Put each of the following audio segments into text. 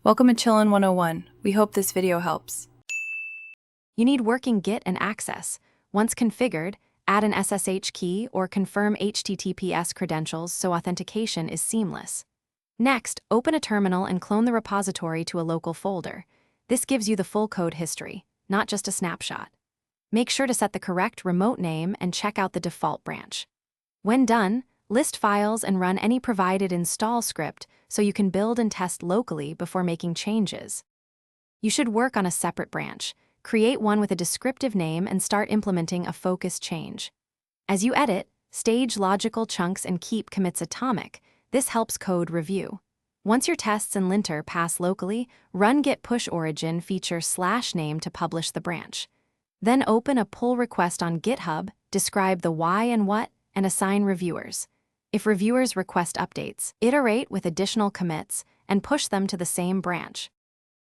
Welcome to Chillin' 101. We hope this video helps. You need working Git and access. Once configured, add an SSH key or confirm HTTPS credentials so authentication is seamless. Next, open a terminal and clone the repository to a local folder. This gives you the full code history, not just a snapshot. Make sure to set the correct remote name and check out the default branch. When done, list files and run any provided install script so you can build and test locally before making changes. You should work on a separate branch. Create one with a descriptive name and start implementing a focused change. As you edit, stage logical chunks and keep commits atomic. This helps code review. Once your tests and linter pass locally, run git push origin feature /name to publish the branch. Then open a pull request on GitHub, describe the why and what, and assign reviewers. If reviewers request updates, iterate with additional commits and push them to the same branch.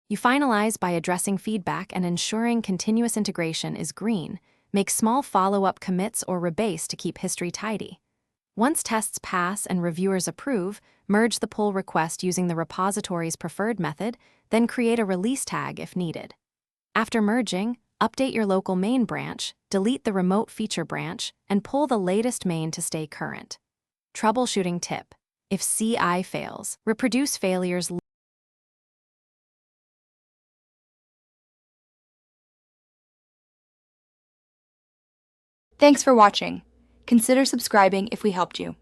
You finalize by addressing feedback and ensuring continuous integration is green. Make small follow-up commits or rebase to keep history tidy. Once tests pass and reviewers approve, merge the pull request using the repository's preferred method, then create a release tag if needed. After merging, update your local main branch, delete the remote feature branch, and pull the latest main to stay current. Troubleshooting tip: if CI fails, reproduce failures. Thanks for watching. Consider subscribing if we helped you.